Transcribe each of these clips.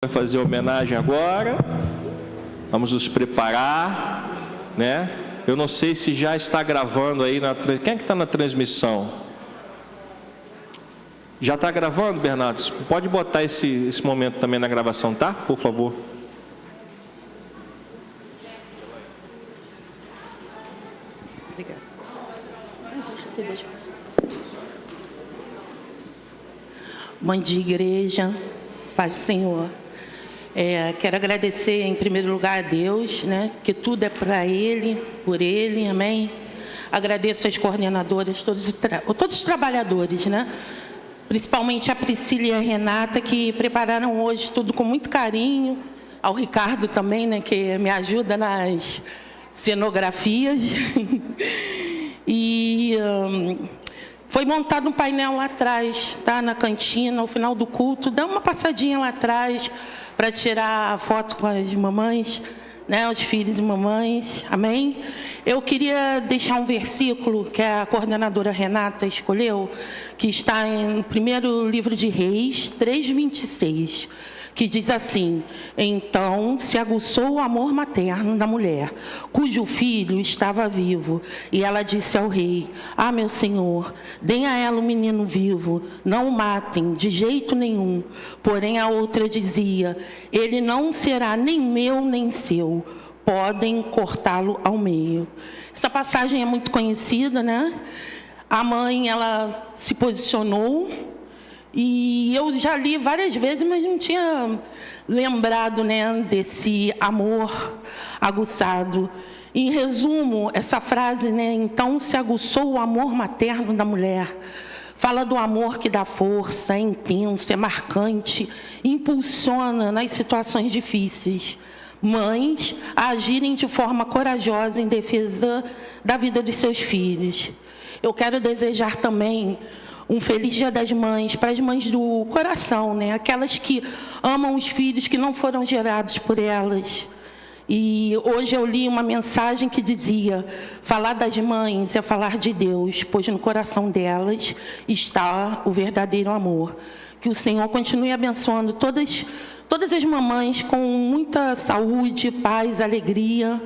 Vai fazer homenagem agora. Vamos nos preparar, né? Eu não sei se já está gravando aí na... Quem é que está na transmissão? Já está gravando, Bernardo? Pode botar esse momento também na gravação, tá? Por favor. Obrigada. Deixa. Mãe de igreja, paz do Senhor. Quero agradecer em primeiro lugar a Deus, né? Que tudo é para Ele, por Ele, amém? Agradeço às coordenadoras, todos os trabalhadores, né? Principalmente a Priscila e a Renata, que prepararam hoje tudo com muito carinho. Ao Ricardo também, né? Que me ajuda nas cenografias. E foi montado um painel lá atrás, tá? Na cantina, ao final do culto. Dá uma passadinha lá atrás para tirar foto com as mamães, né? Os filhos e mamães, amém? Eu queria deixar um versículo que a coordenadora Renata escolheu, que está no primeiro livro de Reis, 3:26. Que diz assim: então se aguçou o amor materno da mulher, cujo filho estava vivo, e ela disse ao rei: ah, meu senhor, deem a ela o menino vivo, não o matem de jeito nenhum. Porém a outra dizia: ele não será nem meu nem seu, podem cortá-lo ao meio. Essa passagem é muito conhecida, né? A mãe, ela se posicionou. E eu já li várias vezes, mas não tinha lembrado, né, desse amor aguçado. Em resumo, essa frase, né, então se aguçou o amor materno da mulher. Fala do amor que dá força, é intenso, é marcante, impulsiona nas situações difíceis. Mães a agirem de forma corajosa em defesa da vida dos seus filhos. Eu quero desejar também um feliz Dia das Mães para as mães do coração, né? Aquelas que amam os filhos que não foram gerados por elas. E hoje eu li uma mensagem que dizia: falar das mães é falar de Deus, pois no coração delas está o verdadeiro amor. Que o Senhor continue abençoando todas as mamães com muita saúde, paz, alegria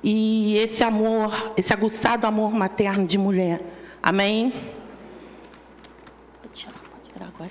e esse amor, esse aguçado amor materno de mulher. Amém? Pode tirar agora.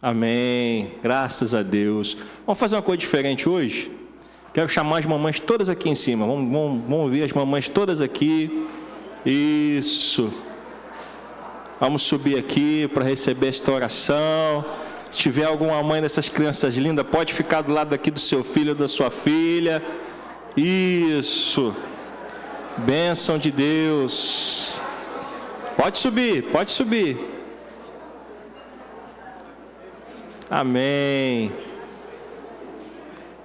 Amém. Graças a Deus. Vamos fazer uma coisa diferente hoje? Quero chamar as mamães todas aqui em cima. Vamos ver as mamães todas aqui. Isso. Vamos subir aqui para receber esta oração. Se tiver alguma mãe dessas crianças lindas, pode ficar do lado aqui do seu filho ou da sua filha. Isso. Bênção de Deus. Pode subir, pode subir. Amém.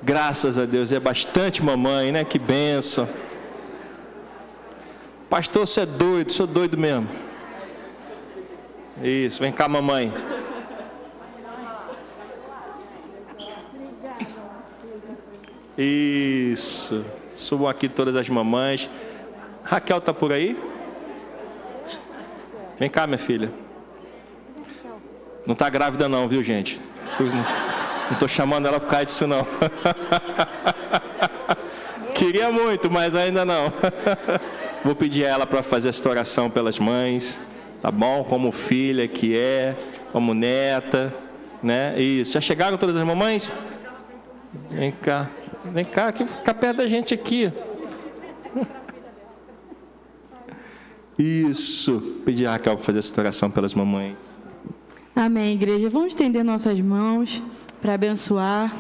Graças a Deus, é bastante mamãe, né? Que bênção. Pastor, você é doido, sou doido mesmo. Isso, vem cá, mamãe. Isso. Subam aqui todas as mamães. Raquel está por aí? Vem cá, minha filha. Não está grávida não, viu, gente? Não estou chamando ela por causa disso, não. Queria muito, mas ainda não. Vou pedir a ela para fazer esta oração pelas mães, tá bom? Como filha que é, como neta, né? Isso. Já chegaram todas as mamães? Vem cá. Vem cá, fica perto da gente aqui. Isso. Pedir a Raquel para fazer esta oração pelas mamães. Amém, igreja. Vamos estender nossas mãos para abençoar.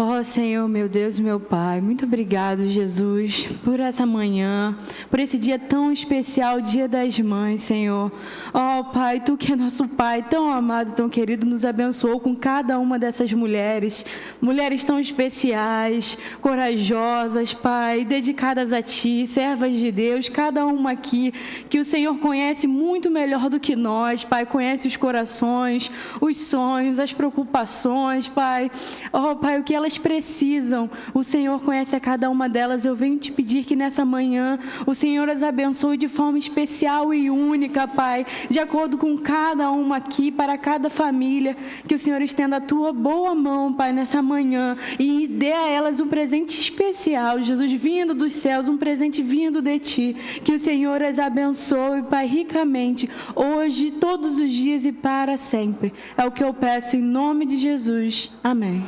Ó Senhor, meu Deus e meu Pai, muito obrigado, Jesus, por essa manhã, por esse dia tão especial, Dia das Mães, Senhor. Ó Pai, Tu que é nosso Pai, tão amado, tão querido, nos abençoou com cada uma dessas mulheres, mulheres tão especiais, corajosas, Pai, dedicadas a Ti, servas de Deus, cada uma aqui, que o Senhor conhece muito melhor do que nós, Pai, conhece os corações, os sonhos, as preocupações, Pai. Ó Pai, o que elas precisam, o Senhor conhece a cada uma delas. Eu venho te pedir que nessa manhã o Senhor as abençoe de forma especial e única, Pai, de acordo com cada uma aqui, para cada família, que o Senhor estenda a Tua boa mão, Pai, nessa manhã e dê a elas um presente especial, Jesus, vindo dos céus, um presente vindo de Ti, que o Senhor as abençoe, Pai, ricamente, hoje, todos os dias e para sempre. É o que eu peço em nome de Jesus. Amém.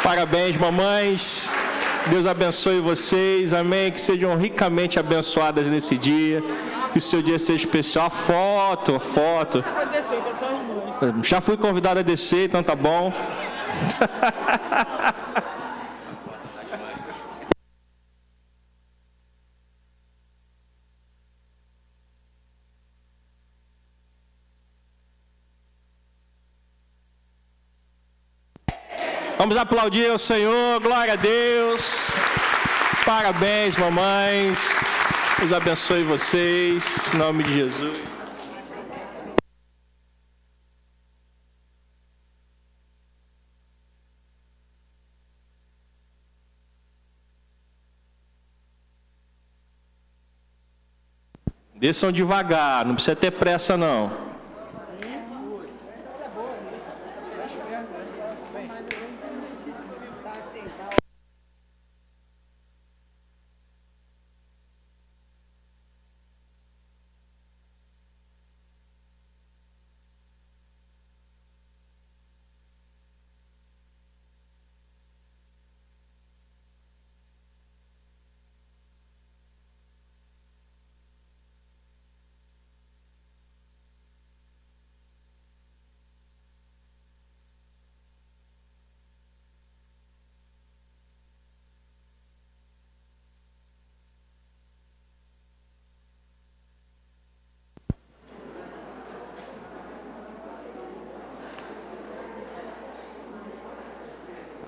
Parabéns, mamães. Deus abençoe vocês. Amém. Que sejam ricamente abençoadas nesse dia. Que o seu dia seja especial. A foto. Já fui convidado a descer, então tá bom. Vamos aplaudir ao Senhor, glória a Deus. Parabéns, mamães. Deus abençoe vocês, em nome de Jesus. Desçam devagar, não precisa ter pressa não.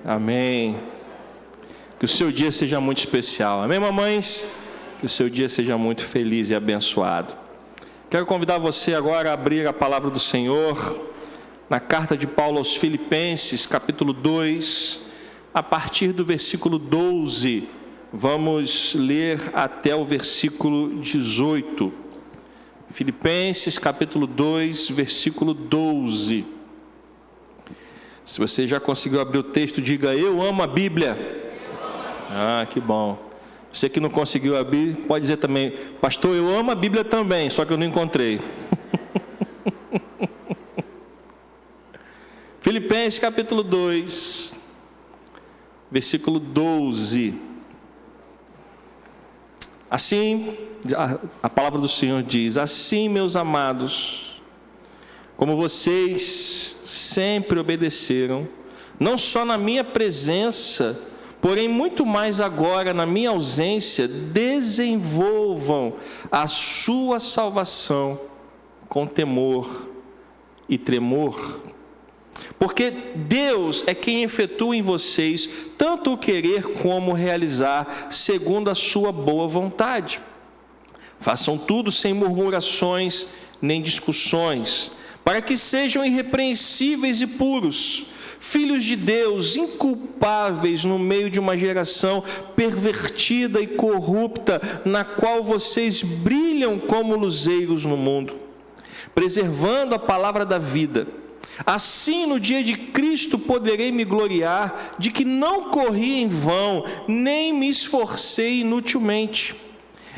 Amém. Que o seu dia seja muito especial. Amém, mamães? Que o seu dia seja muito feliz e abençoado. Quero convidar você agora a abrir a palavra do Senhor na carta de Paulo aos Filipenses, capítulo 2, a partir do versículo 12. Vamos ler até o versículo 18. Filipenses, capítulo 2, versículo 12. Se você já conseguiu abrir o texto, diga: eu amo a Bíblia. Ah, que bom. Você que não conseguiu abrir, pode dizer também: pastor, eu amo a Bíblia também, só que eu não encontrei. Filipenses capítulo 2, versículo 12. Assim, a palavra do Senhor diz: assim, meus amados, como vocês sempre obedeceram, não só na minha presença, porém muito mais agora na minha ausência, desenvolvam a sua salvação com temor e tremor. Porque Deus é quem efetua em vocês tanto o querer como o realizar, segundo a sua boa vontade. Façam tudo sem murmurações nem discussões, para que sejam irrepreensíveis e puros, filhos de Deus, inculpáveis no meio de uma geração pervertida e corrupta, na qual vocês brilham como luzeiros no mundo, preservando a palavra da vida. Assim, no dia de Cristo, poderei me gloriar de que não corri em vão, nem me esforcei inutilmente.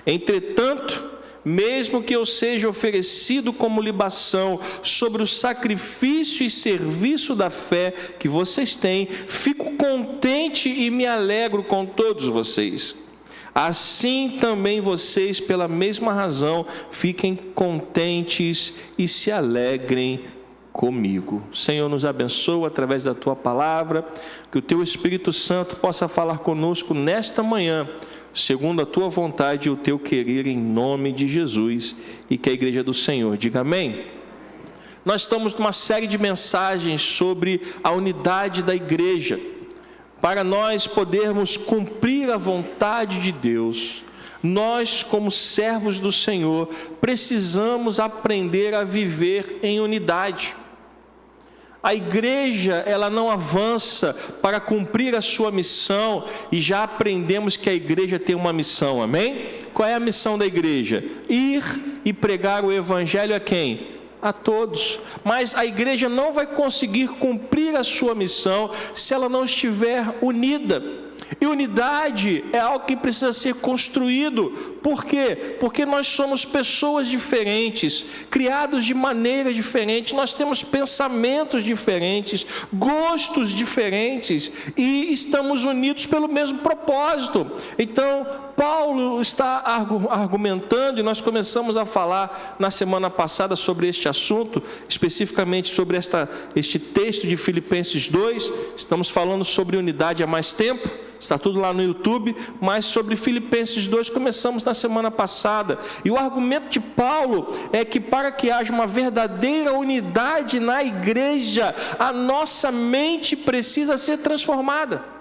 Entretanto, mesmo que eu seja oferecido como libação sobre o sacrifício e serviço da fé que vocês têm, fico contente e me alegro com todos vocês. Assim também vocês, pela mesma razão, fiquem contentes e se alegrem comigo. Senhor, nos abençoa através da Tua palavra, que o Teu Espírito Santo possa falar conosco nesta manhã, segundo a Tua vontade e o Teu querer, em nome de Jesus, e que a igreja do Senhor diga amém. Nós estamos numa série de mensagens sobre a unidade da igreja, para nós podermos cumprir a vontade de Deus. Nós, como servos do Senhor, precisamos aprender a viver em unidade. A igreja, ela não avança para cumprir a sua missão, e já aprendemos que a igreja tem uma missão, amém? Qual é a missão da igreja? Ir e pregar o evangelho a quem? A todos. Mas a igreja não vai conseguir cumprir a sua missão se ela não estiver unida. E unidade é algo que precisa ser construído. Por quê? Porque nós somos pessoas diferentes, criados de maneira diferente, nós temos pensamentos diferentes, gostos diferentes, e estamos unidos pelo mesmo propósito. Então, Paulo está argumentando, e nós começamos a falar na semana passada sobre este assunto, especificamente sobre este texto de Filipenses 2, estamos falando sobre unidade há mais tempo, está tudo lá no YouTube, mas sobre Filipenses 2 começamos na semana passada, e o argumento de Paulo é que para que haja uma verdadeira unidade na igreja, a nossa mente precisa ser transformada.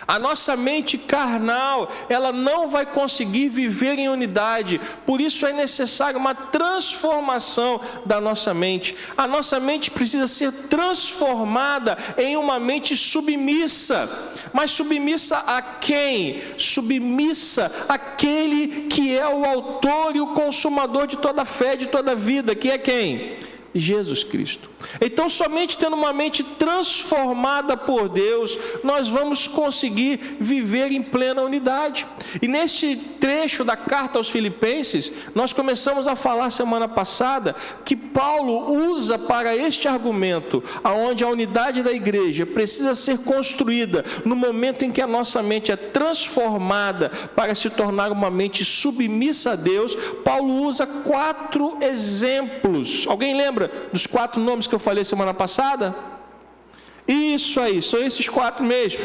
A nossa mente carnal, ela não vai conseguir viver em unidade, por isso é necessária uma transformação da nossa mente. A nossa mente precisa ser transformada em uma mente submissa. Mas submissa a quem? Submissa àquele que é o autor e o consumador de toda a fé, de toda a vida, que é quem? Jesus Cristo. Então, somente tendo uma mente transformada por Deus, nós vamos conseguir viver em plena unidade. E neste trecho da carta aos Filipenses, nós começamos a falar semana passada que Paulo usa para este argumento, aonde a unidade da igreja precisa ser construída no momento em que a nossa mente é transformada para se tornar uma mente submissa a Deus. Paulo usa 4 exemplos. Alguém lembra dos 4 nomes que eu falei semana passada? Isso aí, são esses 4 mesmo.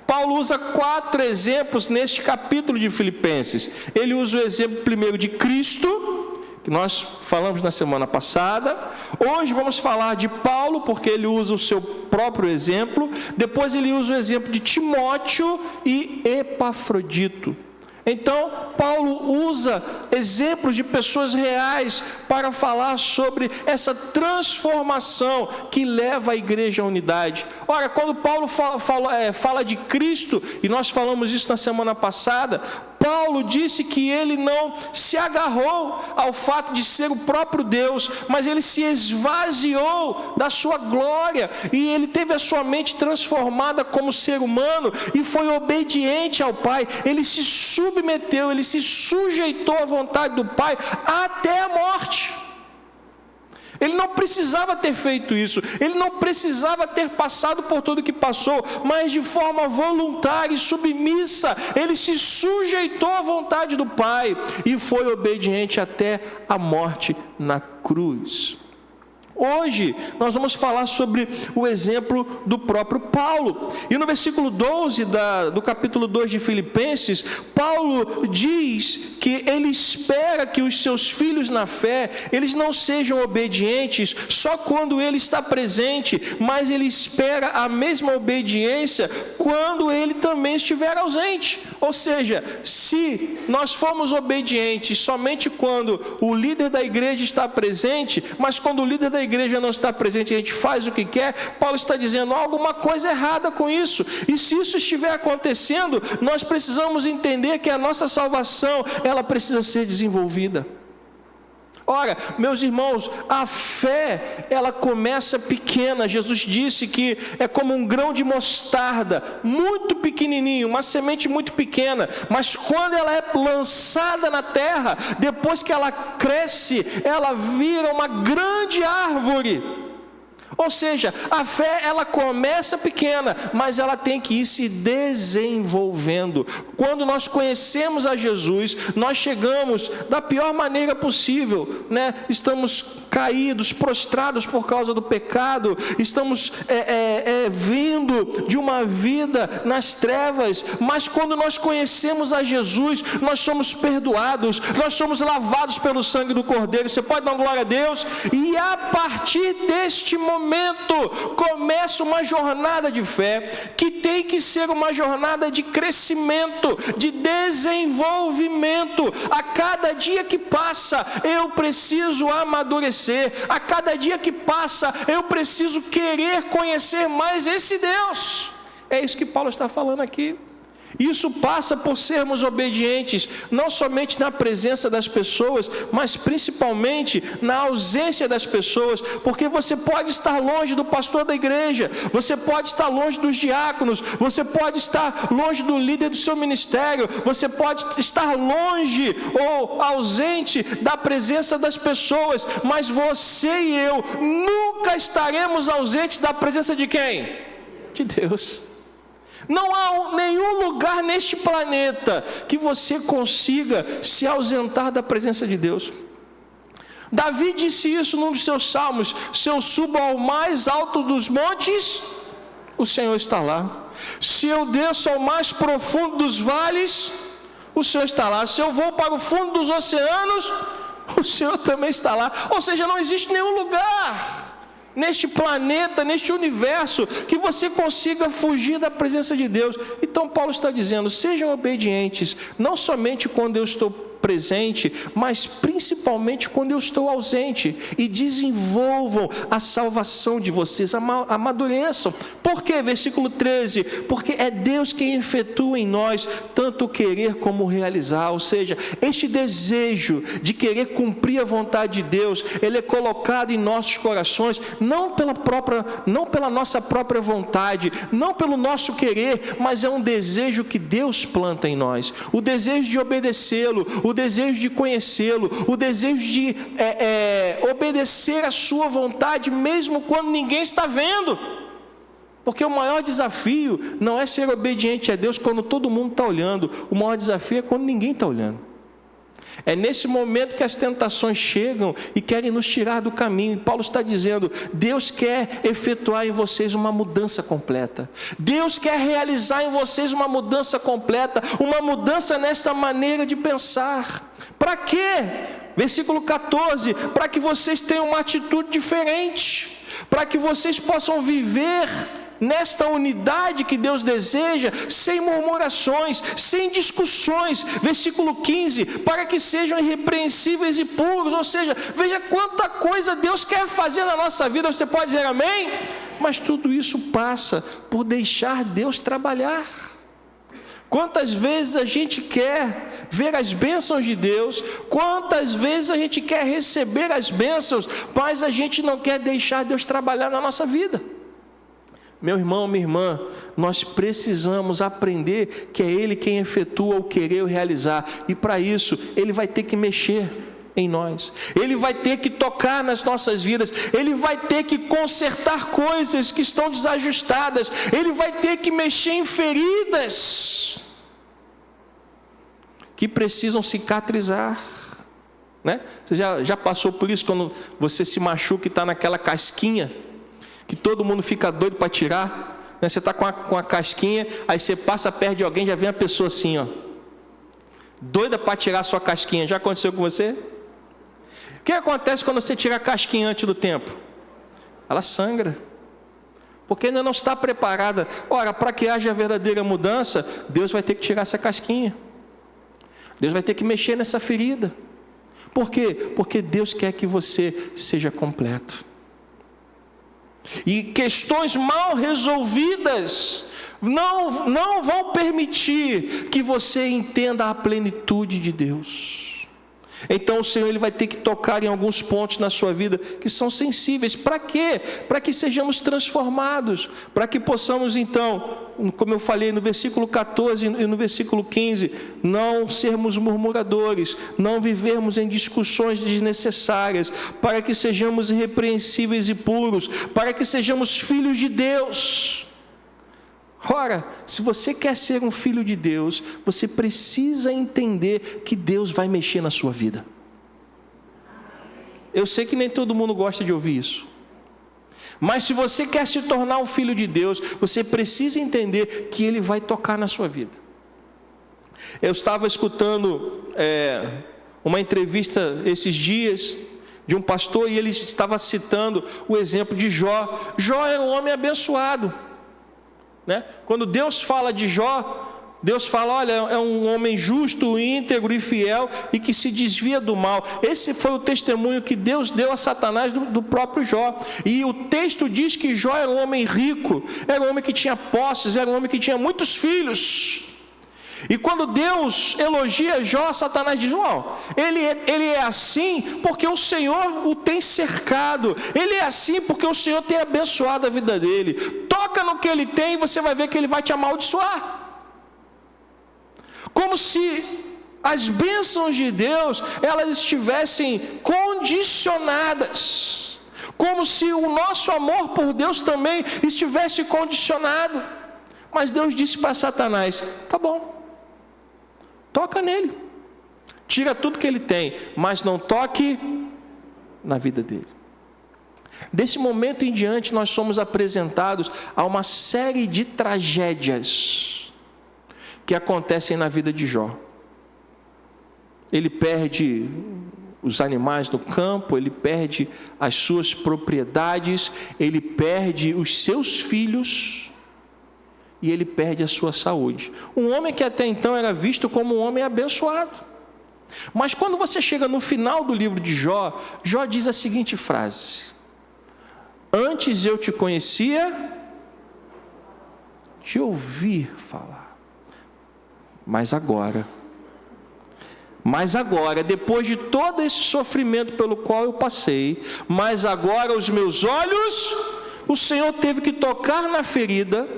Paulo usa 4 exemplos neste capítulo de Filipenses. Ele usa o exemplo primeiro de Cristo, que nós falamos na semana passada. Hoje vamos falar de Paulo, porque ele usa o seu próprio exemplo. Depois ele usa o exemplo de Timóteo e Epafrodito. Então, Paulo usa exemplos de pessoas reais para falar sobre essa transformação que leva a igreja à unidade. Ora, quando Paulo fala de Cristo, e nós falamos isso na semana passada, Paulo disse que ele não se agarrou ao fato de ser o próprio Deus, mas ele se esvaziou da sua glória, e ele teve a sua mente transformada como ser humano, e foi obediente ao Pai. Ele se submeteu, ele se sujeitou à vontade do Pai até a morte. Ele não precisava ter feito isso, ele não precisava ter passado por tudo que passou, mas de forma voluntária e submissa, ele se sujeitou à vontade do Pai e foi obediente até a morte na cruz. Hoje nós vamos falar sobre o exemplo do próprio Paulo, e no versículo 12 do capítulo 2 de Filipenses, Paulo diz que ele espera que os seus filhos na fé, eles não sejam obedientes só quando ele está presente, mas ele espera a mesma obediência quando ele também estiver ausente. Ou seja, se nós formos obedientes somente quando o líder da igreja está presente, mas quando o líder da igreja não está presente, a gente faz o que quer, Paulo está dizendo, há alguma coisa errada com isso. E se isso estiver acontecendo, nós precisamos entender que a nossa salvação, ela precisa ser desenvolvida. Ora, meus irmãos, a fé, ela começa pequena. Jesus disse que é como um grão de mostarda, muito pequenininho, uma semente muito pequena, mas quando ela é lançada na terra, depois que ela cresce, ela vira uma grande árvore. Ou seja, a fé, ela começa pequena, mas ela tem que ir se desenvolvendo. Quando nós conhecemos a Jesus, nós chegamos da pior maneira possível, né? Estamos caídos, prostrados por causa do pecado, estamos vindo de uma vida nas trevas, mas quando nós conhecemos a Jesus, nós somos perdoados, nós somos lavados pelo sangue do Cordeiro. Você pode dar glória a Deus? E a partir deste momento, começa uma jornada de fé, que tem que ser uma jornada de crescimento, de desenvolvimento. A cada dia que passa, eu preciso amadurecer. A cada dia que passa, eu preciso querer conhecer mais esse Deus. É isso que Paulo está falando aqui. Isso passa por sermos obedientes, não somente na presença das pessoas, mas principalmente na ausência das pessoas, porque você pode estar longe do pastor da igreja, você pode estar longe dos diáconos, você pode estar longe do líder do seu ministério, você pode estar longe ou ausente da presença das pessoas, mas você e eu nunca estaremos ausentes da presença de quem? De Deus. Não há nenhum lugar neste planeta que você consiga se ausentar da presença de Deus. Davi disse isso num dos seus salmos: se eu subo ao mais alto dos montes, o Senhor está lá. Se eu desço ao mais profundo dos vales, o Senhor está lá. Se eu vou para o fundo dos oceanos, o Senhor também está lá. Ou seja, não existe nenhum lugar neste planeta, neste universo, que você consiga fugir da presença de Deus. Então Paulo está dizendo, sejam obedientes, não somente quando eu estou presente, mas principalmente quando eu estou ausente, e desenvolvam a salvação de vocês, amadureçam. Por quê? Versículo 13, porque é Deus quem efetua em nós tanto o querer como o realizar. Ou seja, este desejo de querer cumprir a vontade de Deus, ele é colocado em nossos corações, não pela nossa própria vontade, não pelo nosso querer, mas é um desejo que Deus planta em nós, o desejo de obedecê-lo, o desejo de conhecê-lo, o desejo de obedecer a sua vontade, mesmo quando ninguém está vendo. Porque o maior desafio não é ser obediente a Deus quando todo mundo está olhando, o maior desafio é quando ninguém está olhando. É nesse momento que as tentações chegam e querem nos tirar do caminho. E Paulo está dizendo, Deus quer efetuar em vocês uma mudança completa. Deus quer realizar em vocês uma mudança completa, uma mudança nesta maneira de pensar. Para quê? Versículo 14, para que vocês tenham uma atitude diferente, para que vocês possam viver nesta unidade que Deus deseja, sem murmurações, sem discussões. Versículo 15, para que sejam irrepreensíveis e puros. Ou seja, veja quanta coisa Deus quer fazer na nossa vida. Você pode dizer amém? Mas tudo isso passa por deixar Deus trabalhar. Quantas vezes a gente quer ver as bênçãos de Deus, quantas vezes a gente quer receber as bênçãos, mas a gente não quer deixar Deus trabalhar na nossa vida. Meu irmão, minha irmã, nós precisamos aprender que é Ele quem efetua o querer e o realizar, e para isso Ele vai ter que mexer em nós, Ele vai ter que tocar nas nossas vidas, Ele vai ter que consertar coisas que estão desajustadas, Ele vai ter que mexer em feridas que precisam cicatrizar, né? Você já passou por isso, quando você se machuca e está naquela casquinha, que todo mundo fica doido para tirar, né? Você está com a casquinha, aí você passa perto de alguém, já vem a pessoa assim, ó, doida para tirar a sua casquinha. Já aconteceu com você? O que acontece quando você tira a casquinha antes do tempo? Ela sangra, porque ainda não está preparada. Ora, para que haja a verdadeira mudança, Deus vai ter que tirar essa casquinha, Deus vai ter que mexer nessa ferida. Por quê? Porque Deus quer que você seja completo. E questões mal resolvidas não vão permitir que você entenda a plenitude de Deus. Então o Senhor, Ele vai ter que tocar em alguns pontos na sua vida que são sensíveis. Para quê? Para que sejamos transformados, para que possamos então, como eu falei no versículo 14 e no versículo 15, não sermos murmuradores, não vivermos em discussões desnecessárias, para que sejamos irrepreensíveis e puros, para que sejamos filhos de Deus. Ora, se você quer ser um filho de Deus, você precisa entender que Deus vai mexer na sua vida. Eu sei que nem todo mundo gosta de ouvir isso, mas se você quer se tornar um filho de Deus, você precisa entender que Ele vai tocar na sua vida. Eu estava escutando uma entrevista esses dias de um pastor, e ele estava citando o exemplo de Jó. Jó era um homem abençoado, né? Quando Deus fala de Jó, Deus fala, olha, é um homem justo, íntegro e fiel, e que se desvia do mal. Esse foi o testemunho que Deus deu a Satanás do próprio Jó. E o texto diz que Jó era um homem rico, era um homem que tinha posses, era um homem que tinha muitos filhos. E quando Deus elogia Jó, Satanás diz, ele é assim porque o Senhor o tem cercado, ele é assim porque o Senhor tem abençoado a vida dele. Toca no que ele tem e você vai ver que ele vai te amaldiçoar. Como se as bênçãos de Deus, elas estivessem condicionadas, como se o nosso amor por Deus também estivesse condicionado. Mas Deus disse para Satanás, tá bom, toca nele, tira tudo que ele tem, mas não toque na vida dele. Desse momento em diante, nós somos apresentados a uma série de tragédias que acontecem na vida de Jó. Ele perde os animais no campo, ele perde as suas propriedades, ele perde os seus filhos, e ele perde a sua saúde. Um homem que até então era visto como um homem abençoado. Mas quando você chega no final do livro de Jó, Jó diz a seguinte frase: antes eu te conhecia de ouvir falar, mas agora, depois de todo esse sofrimento pelo qual eu passei, mas agora os meus olhos, o Senhor teve que tocar na ferida,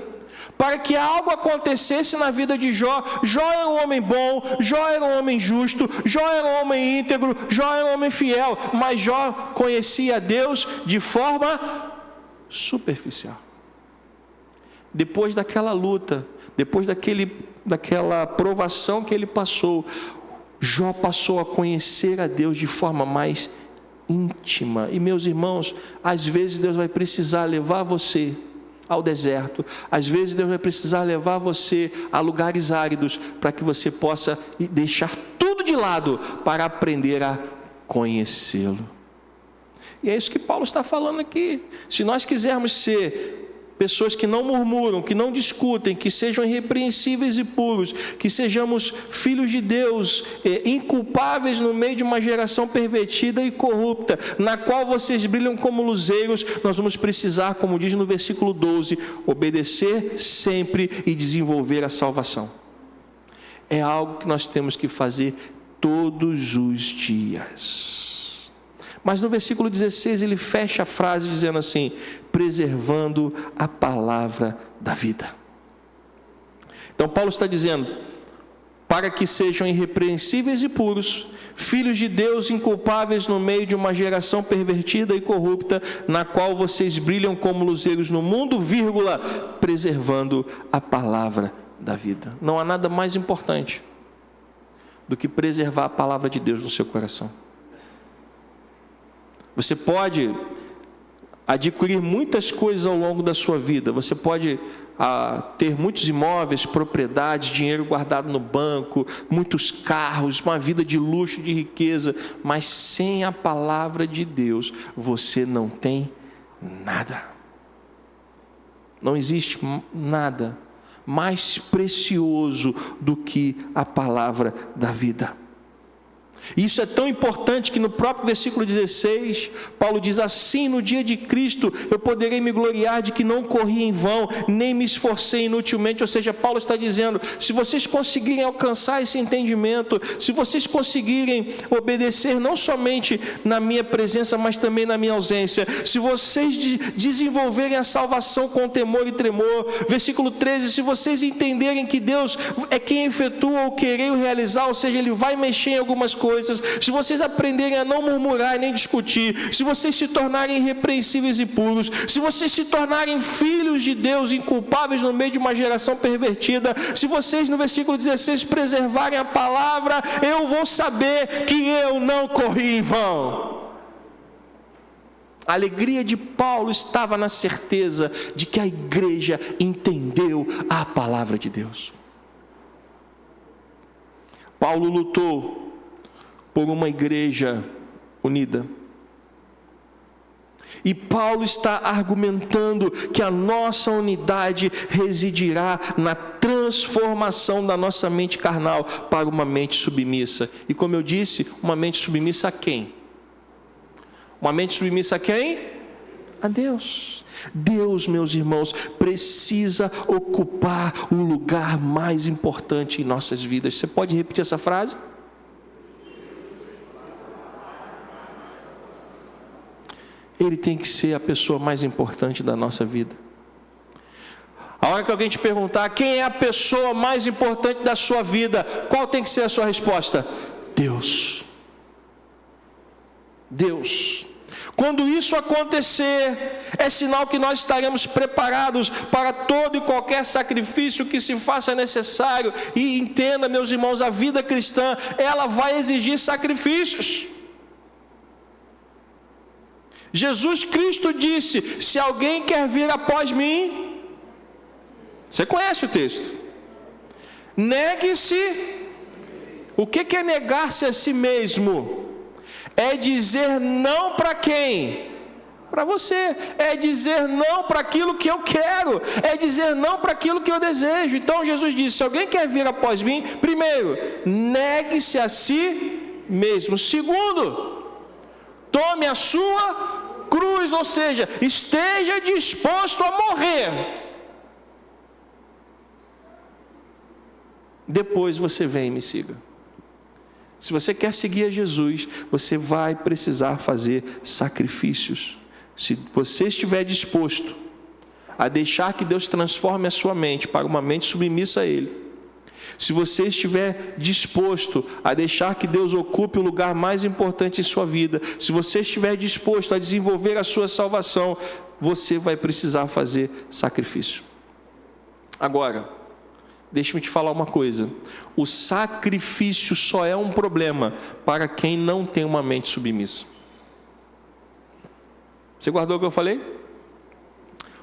para que algo acontecesse na vida de Jó. Jó era um homem bom, Jó era um homem justo, Jó era um homem íntegro, Jó era um homem fiel, mas Jó conhecia a Deus de forma superficial. Depois daquela luta, depois daquela provação que ele passou, Jó passou a conhecer a Deus de forma mais íntima. E meus irmãos, às vezes Deus vai precisar levar você ao deserto, às vezes Deus vai precisar levar você a lugares áridos, para que você possa deixar tudo de lado para aprender a conhecê-lo. E é isso que Paulo está falando aqui. Se nós quisermos ser pessoas que não murmuram, que não discutem, que sejam irrepreensíveis e puros, que sejamos filhos de Deus, inculpáveis no meio de uma geração pervertida e corrupta, na qual vocês brilham como luzeiros, nós vamos precisar, como diz no versículo 12, obedecer sempre e desenvolver a salvação. É algo que nós temos que fazer todos os dias. Mas no versículo 16 ele fecha a frase dizendo assim: preservando a palavra da vida. Então Paulo está dizendo: para que sejam irrepreensíveis e puros, filhos de Deus inculpáveis no meio de uma geração pervertida e corrupta, na qual vocês brilham como luzeiros no mundo, preservando a palavra da vida. Não há nada mais importante do que preservar a palavra de Deus no seu coração. Você pode adquirir muitas coisas ao longo da sua vida, você pode ter muitos imóveis, propriedades, dinheiro guardado no banco, muitos carros, uma vida de luxo, de riqueza, mas sem a palavra de Deus, você não tem nada. Não existe nada mais precioso do que a palavra da vida. Isso é tão importante que no próprio versículo 16, Paulo diz assim: no dia de Cristo eu poderei me gloriar de que não corri em vão, nem me esforcei inutilmente. Ou seja, Paulo está dizendo: se vocês conseguirem alcançar esse entendimento, se vocês conseguirem obedecer não somente na minha presença, mas também na minha ausência, se vocês desenvolverem a salvação com temor e tremor, versículo 13, se vocês entenderem que Deus é quem efetua o querer e o realizar, ou seja, Ele vai mexer em algumas coisas, se vocês aprenderem a não murmurar nem discutir, se vocês se tornarem irrepreensíveis e puros, se vocês se tornarem filhos de Deus inculpáveis no meio de uma geração pervertida, se vocês no versículo 16 preservarem a palavra, eu vou saber que eu não corri em vão. A alegria de Paulo estava na certeza de que a igreja entendeu a palavra de Deus. Paulo lutou por uma igreja unida. E Paulo está argumentando que a nossa unidade residirá na transformação da nossa mente carnal para uma mente submissa. E como eu disse, uma mente submissa a quem? Uma mente submissa a quem? A Deus. Deus, meus irmãos, precisa ocupar o lugar mais importante em nossas vidas. Você pode repetir essa frase? Ele tem que ser a pessoa mais importante da nossa vida. A hora que alguém te perguntar quem é a pessoa mais importante da sua vida, qual tem que ser a sua resposta? Deus. Deus. Quando isso acontecer, é sinal que nós estaremos preparados para todo e qualquer sacrifício que se faça necessário. E entenda, meus irmãos, a vida cristã, ela vai exigir sacrifícios. Jesus Cristo disse: se alguém quer vir após mim, você conhece o texto, negue-se. O que é negar-se a si mesmo? É dizer não para quem? Para você. É dizer não para aquilo que eu quero, é dizer não para aquilo que eu desejo. Então Jesus disse: se alguém quer vir após mim, primeiro, negue-se a si mesmo. Segundo, tome a sua cruz, ou seja, esteja disposto a morrer. Depois você vem e me siga. Se você quer seguir a Jesus, você vai precisar fazer sacrifícios. Se você estiver disposto a deixar que Deus transforme a sua mente para uma mente submissa a Ele, se você estiver disposto a deixar que Deus ocupe o lugar mais importante em sua vida, se você estiver disposto a desenvolver a sua salvação, você vai precisar fazer sacrifício. Agora, deixe-me te falar uma coisa: o sacrifício só é um problema para quem não tem uma mente submissa. Você guardou o que eu falei?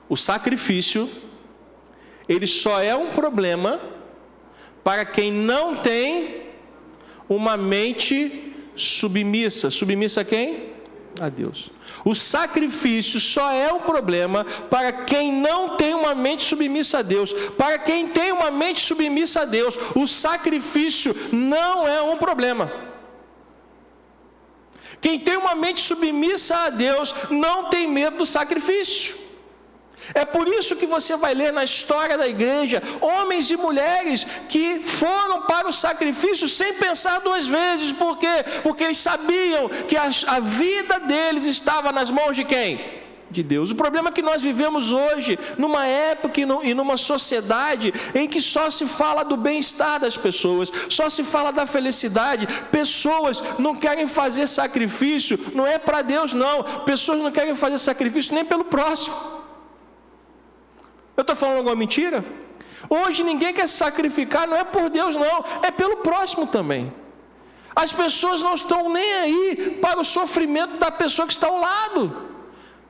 O sacrifício, ele só é um problema para quem não tem uma mente submissa. Submissa a quem? A Deus. O sacrifício só é um problema para quem não tem uma mente submissa a Deus. Para quem tem uma mente submissa a Deus, o sacrifício não é um problema. Quem tem uma mente submissa a Deus não tem medo do sacrifício. É por isso que você vai ler na história da igreja homens e mulheres que foram para o sacrifício sem pensar duas vezes. Por quê? Porque eles sabiam que a vida deles estava nas mãos de quem? De Deus. O problema é que nós vivemos hoje numa época e numa sociedade em que só se fala do bem-estar das pessoas, só se fala da felicidade. Pessoas não querem fazer sacrifício, não é para Deus não. Pessoas não querem fazer sacrifício nem pelo próximo. Eu estou falando alguma mentira? Hoje ninguém quer se sacrificar, não é por Deus não, é pelo próximo também. As pessoas não estão nem aí para o sofrimento da pessoa que está ao lado.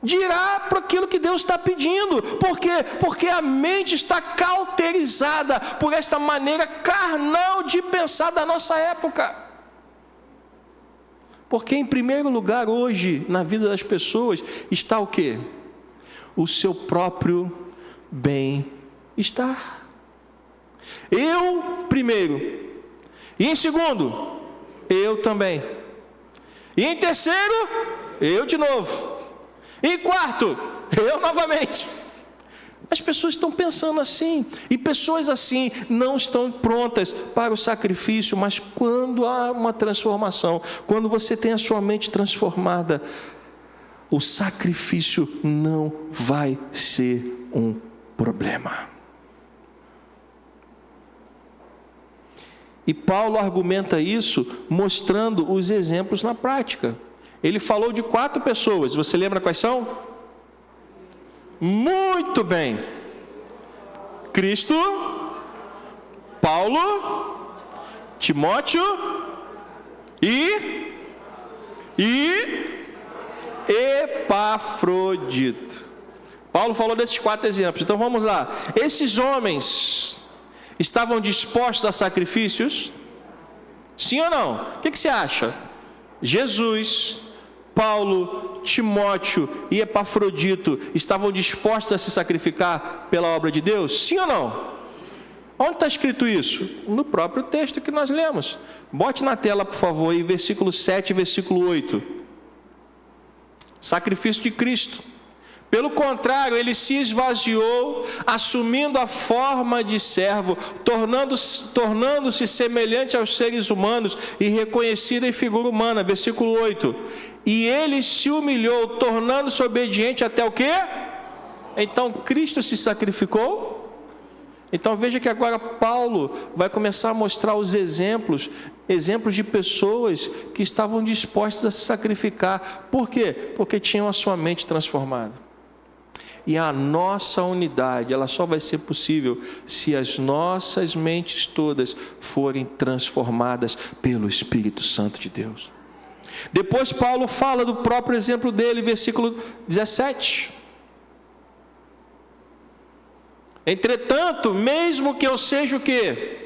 Dirá para aquilo que Deus está pedindo. Por quê? Porque a mente está cauterizada por esta maneira carnal de pensar da nossa época. Porque em primeiro lugar hoje, na vida das pessoas, está o quê? O seu próprio bem-estar. Eu primeiro. E em segundo, eu também. E em terceiro, eu de novo. E em quarto, eu novamente. As pessoas estão pensando assim, e pessoas assim não estão prontas para o sacrifício, mas quando há uma transformação, quando você tem a sua mente transformada, o sacrifício não vai ser um problema. E Paulo argumenta isso mostrando os exemplos na prática. Ele falou de 4 pessoas, você lembra quais são? Muito bem. Cristo, Paulo, Timóteo e Epafrodito. Paulo falou desses 4 exemplos, então vamos lá. Esses homens estavam dispostos a sacrifícios? Sim ou não? O que você acha? Jesus, Paulo, Timóteo e Epafrodito estavam dispostos a se sacrificar pela obra de Deus? Sim ou não? Onde está escrito isso? No próprio texto que nós lemos. Bote na tela, por favor, aí, versículo 7 e versículo 8. Sacrifício de Cristo. Pelo contrário, ele se esvaziou, assumindo a forma de servo, tornando-se semelhante aos seres humanos e reconhecido em figura humana. Versículo 8. E ele se humilhou, tornando-se obediente até o quê? Então Cristo se sacrificou? Então veja que agora Paulo vai começar a mostrar os exemplos de pessoas que estavam dispostas a se sacrificar. Por quê? Porque tinham a sua mente transformada. E a nossa unidade, ela só vai ser possível se as nossas mentes todas forem transformadas pelo Espírito Santo de Deus. Depois Paulo fala do próprio exemplo dele, versículo 17. Entretanto, mesmo que eu seja o quê?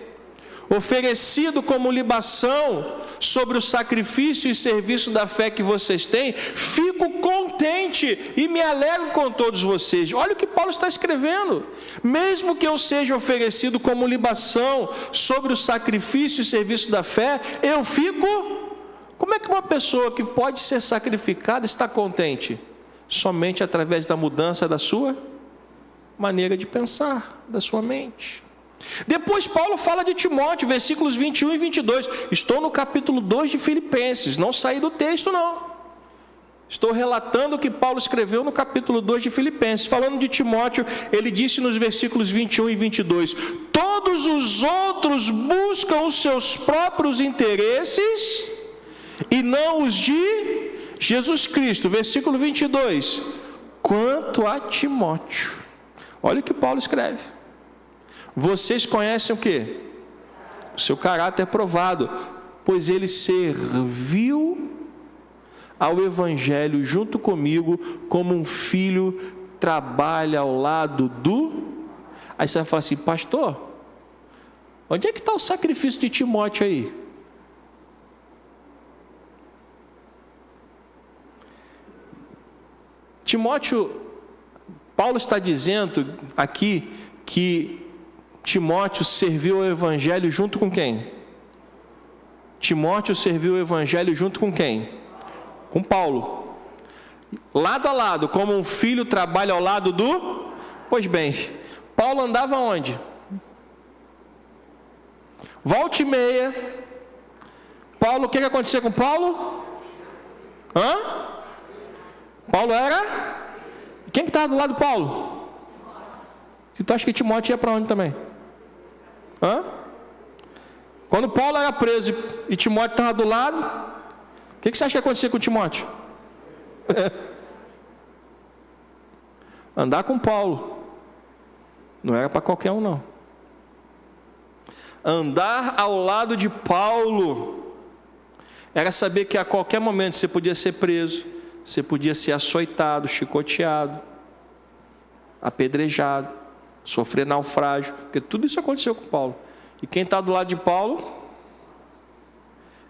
Oferecido como libação sobre o sacrifício e serviço da fé que vocês têm, fico contente e me alegro com todos vocês. Olha o que Paulo está escrevendo. Mesmo que eu seja oferecido como libação sobre o sacrifício e serviço da fé, eu fico... Como é que uma pessoa que pode ser sacrificada está contente? Somente através da mudança da sua maneira de pensar, da sua mente. Depois Paulo fala de Timóteo, versículos 21 e 22. Estou no capítulo 2 de Filipenses, não saí do texto não. Estou relatando o que Paulo escreveu no capítulo 2 de Filipenses. Falando de Timóteo, ele disse nos versículos 21 e 22. Todos os outros buscam os seus próprios interesses e não os de Jesus Cristo. Versículo 22. Quanto a Timóteo, olha o que Paulo escreve. Vocês conhecem o quê? O seu caráter provado, pois ele serviu ao Evangelho junto comigo, como um filho trabalha ao lado do... Aí você vai falar assim, pastor, onde é que está o sacrifício de Timóteo aí? Timóteo, Paulo está dizendo aqui que Timóteo serviu ao Evangelho junto com quem? Timóteo serviu ao Evangelho junto com quem? Com Paulo. Lado a lado, como um filho trabalha ao lado do... Pois bem, Paulo andava onde? Volta e meia. Paulo, o que acontecia com Paulo? Paulo era? Quem que estava do lado de Paulo? Se tu acha que Timóteo ia para onde também? Quando Paulo era preso e Timóteo estava do lado, o que você acha que acontecia com Timóteo? Andar com Paulo não era para qualquer um, não. Andar ao lado de Paulo era saber que a qualquer momento você podia ser preso, você podia ser açoitado, chicoteado, apedrejado, sofrer naufrágio, porque tudo isso aconteceu com Paulo. E quem está do lado de Paulo?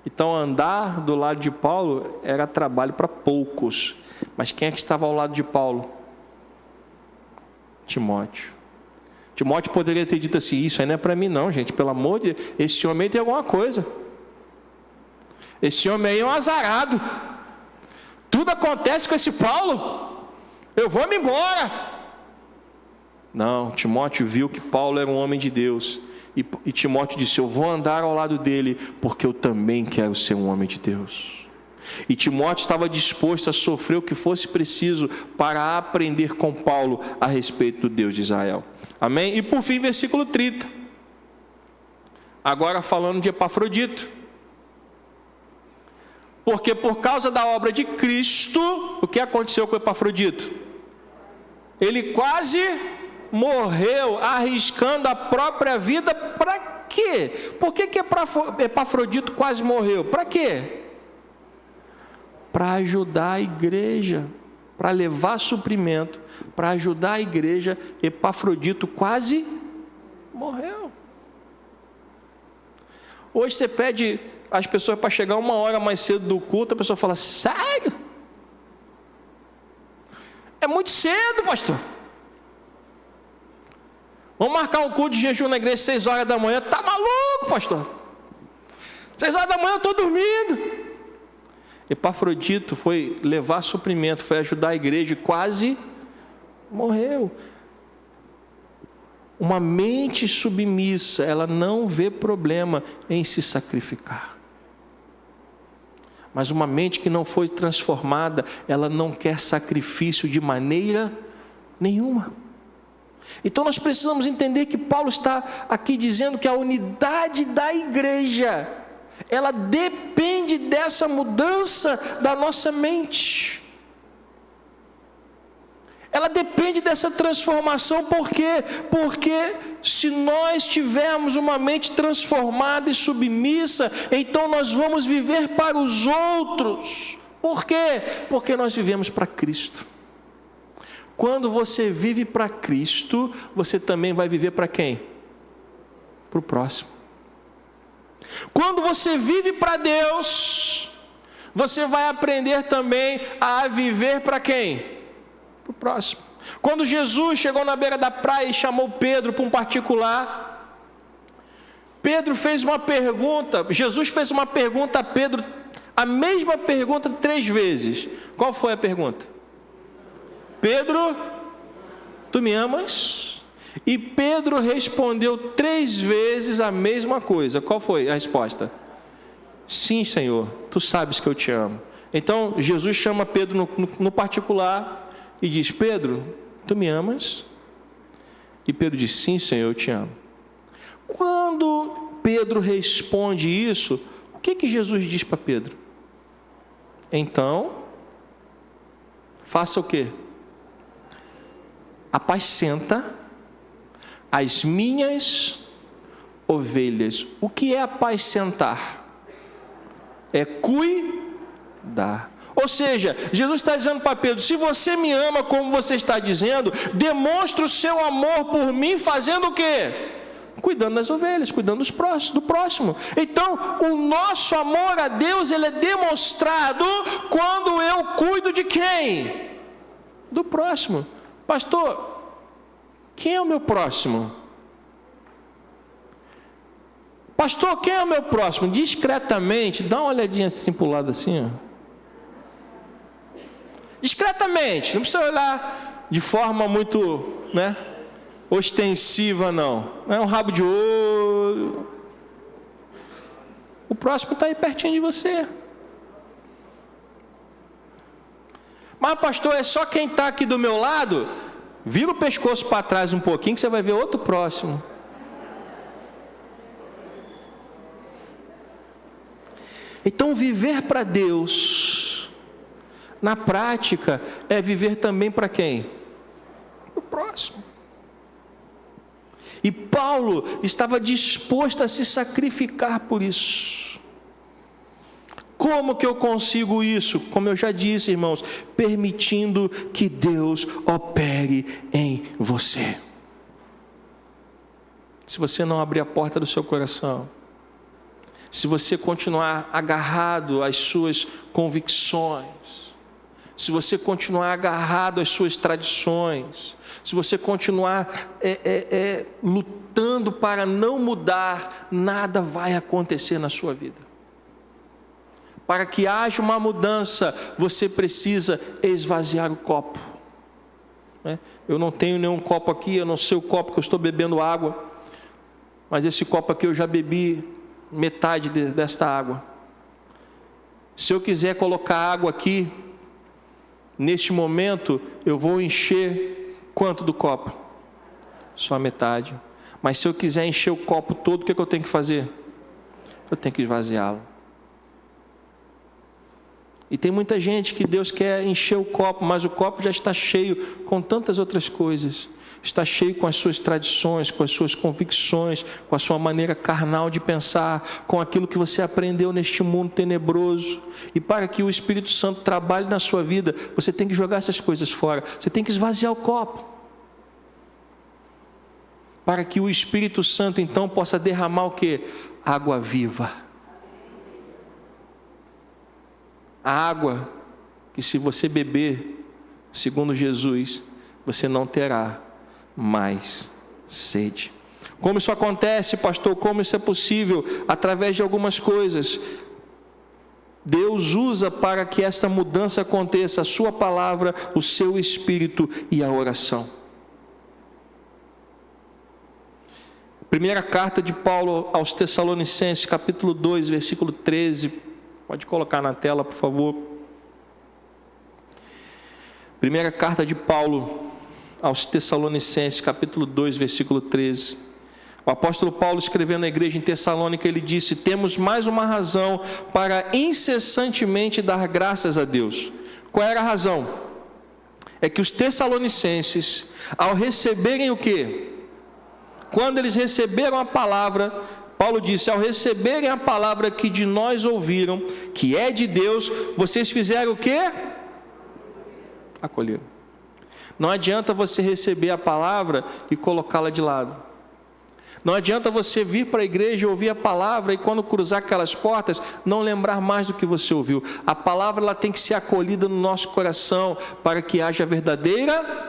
Então andar do lado de Paulo era trabalho para poucos. Mas quem é que estava ao lado de Paulo? Timóteo. Timóteo poderia ter dito assim: isso aí não é para mim não, gente, pelo amor de Deus, esse homem aí tem alguma coisa, esse homem aí é um azarado, tudo acontece com esse Paulo, eu vou me embora. Não, Timóteo viu que Paulo era um homem de Deus, e Timóteo disse: eu vou andar ao lado dele, porque eu também quero ser um homem de Deus. E Timóteo estava disposto a sofrer o que fosse preciso para aprender com Paulo a respeito do Deus de Israel. Amém? E por fim, versículo 30. Agora falando de Epafrodito. Porque por causa da obra de Cristo, o que aconteceu com Epafrodito? Ele quase morreu arriscando a própria vida. Para quê? Por que Epafrodito quase morreu? Para quê? Para ajudar a igreja, para levar suprimento, para ajudar a igreja. Epafrodito quase morreu. Hoje você pede as pessoas para chegar 1 hora mais cedo do culto, a pessoa fala: sério? É muito cedo, pastor. Vamos marcar um culto de jejum na igreja 6 horas da manhã. Tá maluco, pastor? 6 horas da manhã eu estou dormindo. Epafrodito foi levar suprimento, foi ajudar a igreja e quase morreu. Uma mente submissa, ela não vê problema em se sacrificar. Mas uma mente que não foi transformada, ela não quer sacrifício de maneira nenhuma. Então nós precisamos entender que Paulo está aqui dizendo que a unidade da igreja, ela depende dessa mudança da nossa mente. Ela depende dessa transformação. Por quê? Porque se nós tivermos uma mente transformada e submissa, então nós vamos viver para os outros. Por quê? Porque nós vivemos para Cristo. Quando você vive para Cristo, você também vai viver para quem? Para o próximo. Quando você vive para Deus, você vai aprender também a viver para quem? Para o próximo. Quando Jesus chegou na beira da praia e chamou Pedro para um particular, Pedro fez uma pergunta, Jesus fez uma pergunta a Pedro, a mesma pergunta 3 vezes. Qual foi a pergunta? Pedro, tu me amas? E Pedro respondeu 3 vezes a mesma coisa. Qual foi a resposta? Sim, Senhor, tu sabes que eu te amo. Então Jesus chama Pedro no particular e diz: Pedro, tu me amas? E Pedro diz: sim, Senhor, eu te amo. Quando Pedro responde isso, o que Jesus diz para Pedro? Então, faça o quê? Apacenta as minhas ovelhas. O que é apacentar? É cuidar. Ou seja, Jesus está dizendo para Pedro: se você me ama como você está dizendo, demonstre o seu amor por mim fazendo o quê? Cuidando das ovelhas, cuidando do próximo. Então, o nosso amor a Deus, ele é demonstrado quando eu cuido de quem? Do próximo. Pastor, quem é o meu próximo? Pastor, quem é o meu próximo? Discretamente, dá uma olhadinha assim para o lado assim, ó. Discretamente, não precisa olhar de forma muito, ostensiva, não. Não é um rabo de olho. O próximo está aí pertinho de você. Mas pastor, é só quem está aqui do meu lado? Vira o pescoço para trás um pouquinho que você vai ver outro próximo. Então viver para Deus, na prática, é viver também para quem? O próximo. E Paulo estava disposto a se sacrificar por isso. Como que eu consigo isso? Como eu já disse, irmãos, permitindo que Deus opere em você. Se você não abrir a porta do seu coração, se você continuar agarrado às suas convicções, se você continuar agarrado às suas tradições, se você continuar lutando para não mudar, nada vai acontecer na sua vida. Para que haja uma mudança, você precisa esvaziar o copo. Eu não tenho nenhum copo aqui, eu não sei o copo que eu estou bebendo água, mas esse copo aqui eu já bebi metade desta água. Se eu quiser colocar água aqui, neste momento, eu vou encher quanto do copo? Só a metade. Mas se eu quiser encher o copo todo, o que eu tenho que fazer? Eu tenho que esvaziá-lo. E tem muita gente que Deus quer encher o copo, mas o copo já está cheio com tantas outras coisas. Está cheio com as suas tradições, com as suas convicções, com a sua maneira carnal de pensar, com aquilo que você aprendeu neste mundo tenebroso. E para que o Espírito Santo trabalhe na sua vida, você tem que jogar essas coisas fora. Você tem que esvaziar o copo. Para que o Espírito Santo então possa derramar o quê? Água viva. A água que, se você beber, segundo Jesus, você não terá mais sede. Como isso acontece, pastor? Como isso é possível? Através de algumas coisas. Deus usa para que esta mudança aconteça a sua palavra, o seu Espírito e a oração. Primeira carta de Paulo aos Tessalonicenses, capítulo 2, versículo 13. Pode colocar na tela, por favor. Primeira carta de Paulo aos Tessalonicenses, capítulo 2, versículo 13. O apóstolo Paulo, escrevendo à igreja em Tessalônica, ele disse: temos mais uma razão para incessantemente dar graças a Deus. Qual era a razão? É que os tessalonicenses, ao receberem o quê? Quando eles receberam a palavra, Paulo disse: ao receberem a palavra que de nós ouviram, que é de Deus, vocês fizeram o quê? Acolheram. Não adianta você receber a palavra e colocá-la de lado. Não adianta você vir para a igreja, ouvir a palavra e quando cruzar aquelas portas, não lembrar mais do que você ouviu. A palavra ela tem que ser acolhida no nosso coração para que haja verdadeira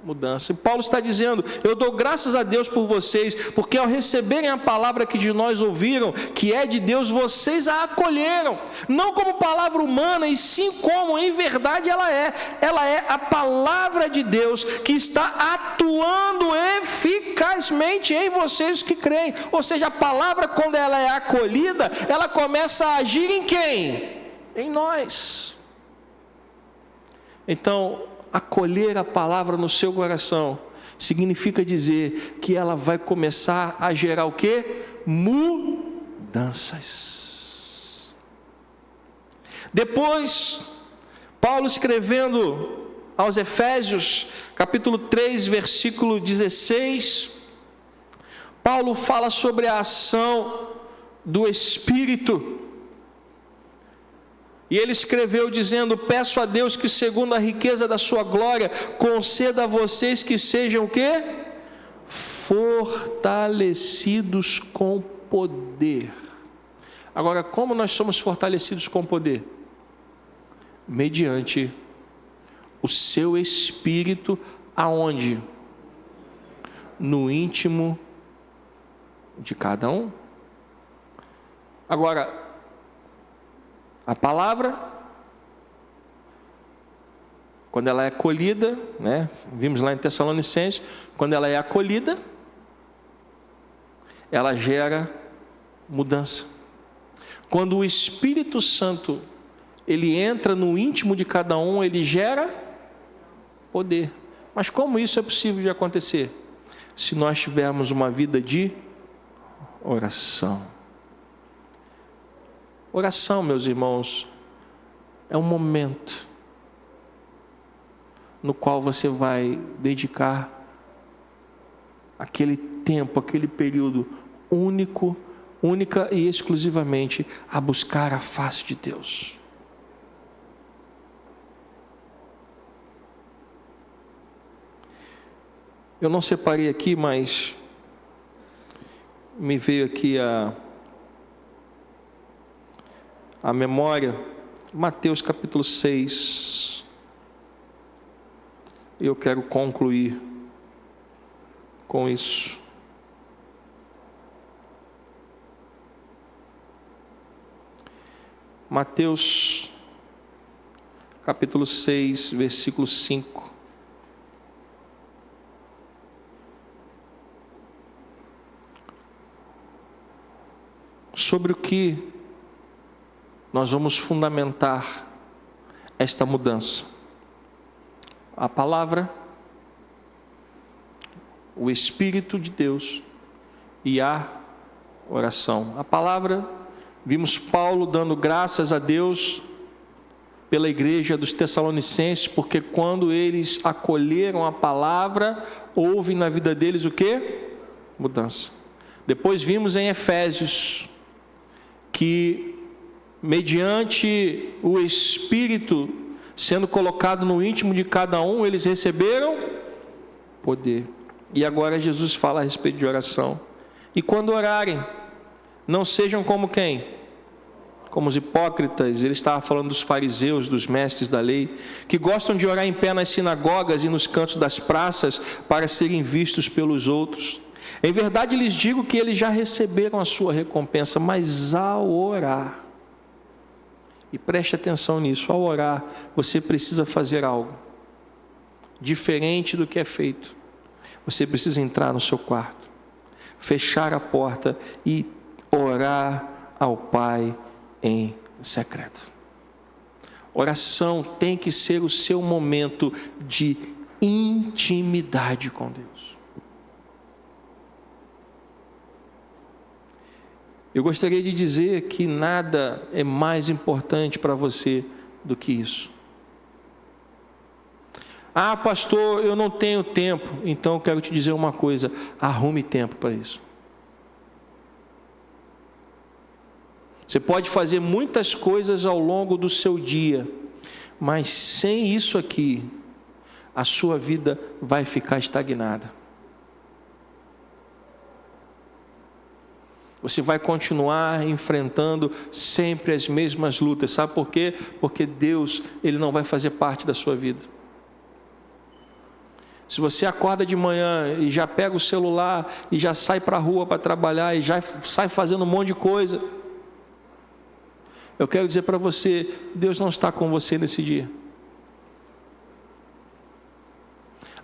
mudança. E Paulo está dizendo: eu dou graças a Deus por vocês, porque ao receberem a palavra que de nós ouviram, que é de Deus, vocês a acolheram, não como palavra humana, e sim como em verdade ela é a palavra de Deus, que está atuando eficazmente em vocês que creem. Ou seja, a palavra, quando ela é acolhida, ela começa a agir em quem? Em nós. Então, acolher a palavra no seu coração significa dizer que ela vai começar a gerar o quê? Mudanças. Depois, Paulo, escrevendo aos Efésios, capítulo 3, versículo 16, Paulo fala sobre a ação do Espírito. E ele escreveu dizendo: peço a Deus que, segundo a riqueza da sua glória, conceda a vocês que sejam o quê? Fortalecidos com poder. Agora, como nós somos fortalecidos com poder? Mediante o seu Espírito, aonde? No íntimo de cada um. Agora, a palavra quando ela é acolhida, né? Vimos lá em Tessalonicenses, quando ela é acolhida, ela gera mudança. Quando o Espírito Santo, ele entra no íntimo de cada um, ele gera poder. Mas como isso é possível de acontecer? Se nós tivermos uma vida de oração. Oração, meus irmãos, é um momento no qual você vai dedicar aquele tempo, aquele período única e exclusivamente a buscar a face de Deus. Eu não separei aqui, mas me veio aqui a memória, Mateus capítulo 6. Eu quero concluir com isso. Mateus capítulo 6, versículo 5. Sobre o que nós vamos fundamentar esta mudança. A palavra, o Espírito de Deus e a oração. A palavra, vimos Paulo dando graças a Deus pela igreja dos Tessalonicenses, porque quando eles acolheram a palavra, houve na vida deles o quê? Mudança. Depois vimos em Efésios que mediante o Espírito sendo colocado no íntimo de cada um, eles receberam poder. E agora Jesus fala a respeito de oração. E quando orarem, não sejam como quem? Como os hipócritas. Ele estava falando dos fariseus, dos mestres da lei, que gostam de orar em pé nas sinagogas e nos cantos das praças para serem vistos pelos outros. Em verdade lhes digo que eles já receberam a sua recompensa, mas ao orar, e preste atenção nisso, ao orar, você precisa fazer algo diferente do que é feito. Você precisa entrar no seu quarto, fechar a porta e orar ao Pai em secreto. Oração tem que ser o seu momento de intimidade com Deus. Eu gostaria de dizer que nada é mais importante para você do que isso. Ah, pastor, eu não tenho tempo. Então eu quero te dizer uma coisa: arrume tempo para isso. Você pode fazer muitas coisas ao longo do seu dia, mas sem isso aqui, a sua vida vai ficar estagnada. Você vai continuar enfrentando sempre as mesmas lutas. Sabe por quê? Porque Deus, Ele não vai fazer parte da sua vida. Se você acorda de manhã e já pega o celular e já sai para a rua para trabalhar e já sai fazendo um monte de coisa, eu quero dizer para você, Deus não está com você nesse dia.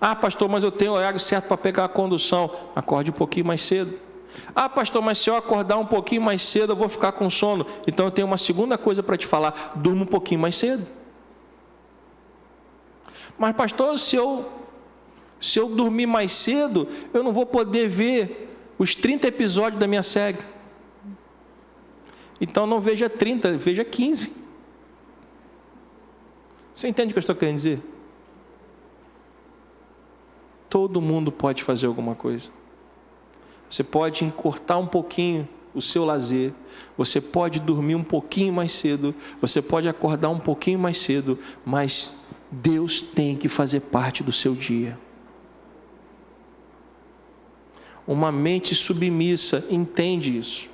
Ah, pastor, mas eu tenho horário certo para pegar a condução. Acorde um pouquinho mais cedo. Ah, pastor, mas se eu acordar um pouquinho mais cedo, eu vou ficar com sono. Então eu tenho uma segunda coisa para te falar: durma um pouquinho mais cedo. Mas pastor, se eu dormir mais cedo, eu não vou poder ver os 30 episódios da minha série. Então não veja 30, veja 15. Você entende o que eu estou querendo dizer? Todo mundo pode fazer alguma coisa. Você pode encurtar um pouquinho o seu lazer, você pode dormir um pouquinho mais cedo, você pode acordar um pouquinho mais cedo, mas Deus tem que fazer parte do seu dia. Uma mente submissa entende isso.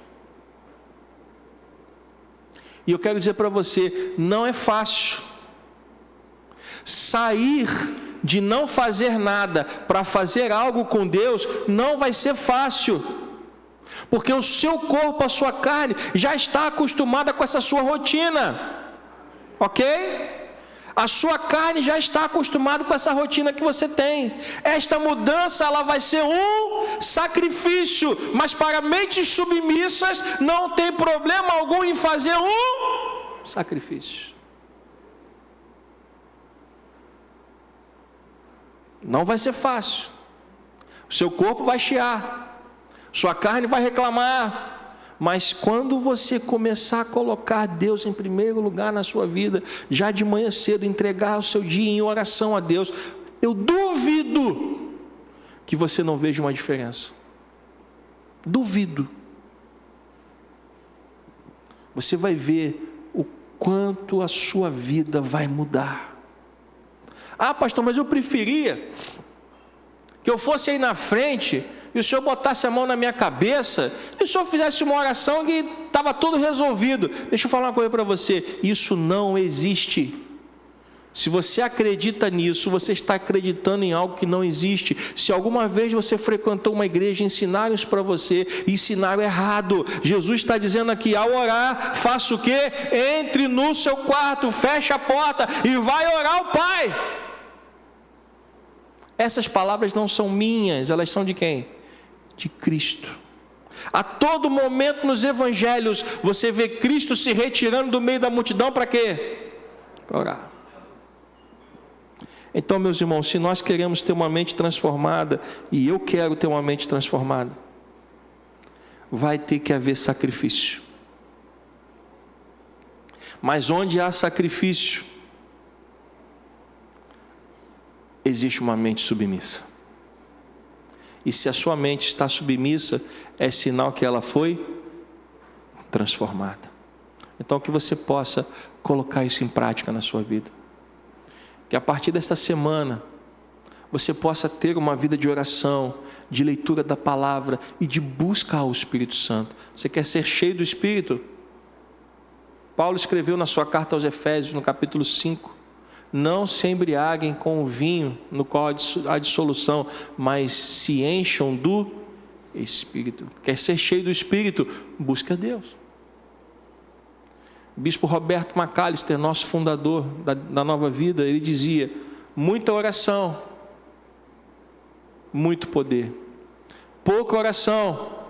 E eu quero dizer para você, não é fácil. Sair de não fazer nada para fazer algo com Deus não vai ser fácil, porque o seu corpo, a sua carne já está acostumada com essa sua rotina, ok? A sua carne já está acostumada com essa rotina que você tem. Esta mudança, ela vai ser um sacrifício, mas para mentes submissas não tem problema algum em fazer um sacrifício. Não vai ser fácil. O seu corpo vai chiar, sua carne vai reclamar. Mas quando você começar a colocar Deus em primeiro lugar na sua vida, já de manhã cedo, entregar o seu dia em oração a Deus, eu duvido que você não veja uma diferença. Duvido. Você vai ver o quanto a sua vida vai mudar. Ah, pastor, mas eu preferia que eu fosse aí na frente e o senhor botasse a mão na minha cabeça, e o senhor fizesse uma oração que estava tudo resolvido. Deixa eu falar uma coisa para você, isso não existe. Se você acredita nisso, você está acreditando em algo que não existe. Se alguma vez você frequentou uma igreja e ensinaram isso para você, e ensinaram errado, Jesus está dizendo aqui, ao orar, faça o quê? Entre no seu quarto, feche a porta e vai orar ao Pai. Essas palavras não são minhas, elas são de quem? De Cristo. A todo momento nos evangelhos você vê Cristo se retirando do meio da multidão para quê? Para orar. Então, meus irmãos, se nós queremos ter uma mente transformada, e eu quero ter uma mente transformada, vai ter que haver sacrifício. Mas onde há sacrifício, existe uma mente submissa. E se a sua mente está submissa, é sinal que ela foi transformada. Então, que você possa colocar isso em prática na sua vida. Que a partir desta semana, você possa ter uma vida de oração, de leitura da palavra e de busca ao Espírito Santo. Você quer ser cheio do Espírito? Paulo escreveu na sua carta aos Efésios, no capítulo 5, não se embriaguem com o vinho, no qual há dissolução, mas se encham do Espírito. Quer ser cheio do Espírito? Busque a Deus. Bispo Roberto Macalister, nosso fundador da Nova Vida, ele dizia, muita oração, muito poder. Pouca oração,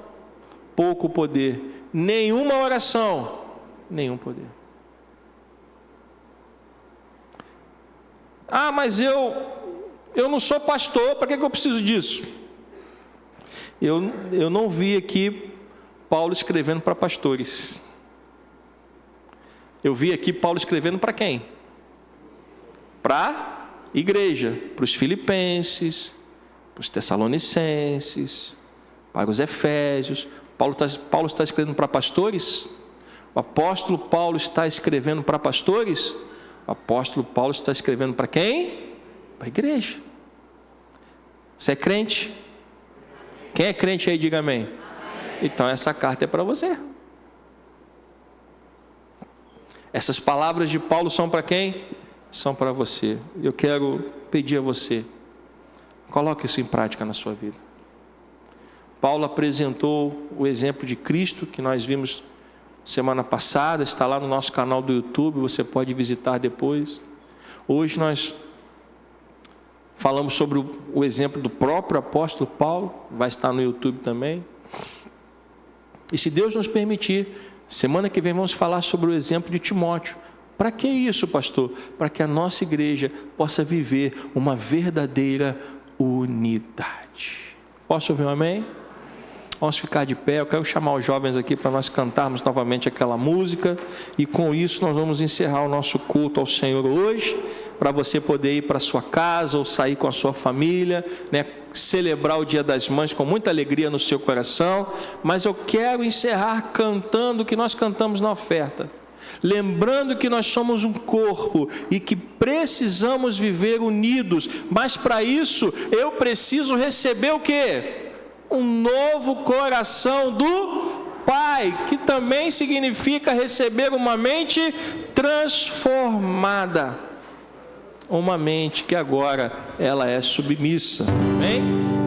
pouco poder. Nenhuma oração, nenhum poder. Ah, mas eu não sou pastor, para que eu preciso disso? Eu não vi aqui Paulo escrevendo para pastores. Eu vi aqui Paulo escrevendo para quem? Para igreja, para os filipenses, para os tessalonicenses, para os efésios. Paulo está escrevendo para pastores? O apóstolo Paulo está escrevendo para pastores? O apóstolo Paulo está escrevendo para quem? Para a igreja. Você é crente? Quem é crente aí, diga amém. Então essa carta é para você. Essas palavras de Paulo são para quem? São para você. Eu quero pedir a você, coloque isso em prática na sua vida. Paulo apresentou o exemplo de Cristo, que nós vimos semana passada, está lá no nosso canal do YouTube, você pode visitar depois. Hoje nós falamos sobre o exemplo do próprio apóstolo Paulo, vai estar no YouTube também. E se Deus nos permitir, semana que vem vamos falar sobre o exemplo de Timóteo. Para que isso, pastor? Para que a nossa igreja possa viver uma verdadeira unidade. Posso ouvir um amém? Vamos ficar de pé. Eu quero chamar os jovens aqui para nós cantarmos novamente aquela música. E com isso nós vamos encerrar o nosso culto ao Senhor hoje, para você poder ir para a sua casa ou sair com a sua família, né? Celebrar o Dia das Mães com muita alegria no seu coração. Mas eu quero encerrar cantando o que nós cantamos na oferta, lembrando que nós somos um corpo e que precisamos viver unidos. Mas para isso eu preciso receber o quê? Um novo coração do Pai, que também significa receber uma mente transformada, uma mente que agora ela é submissa. Amém?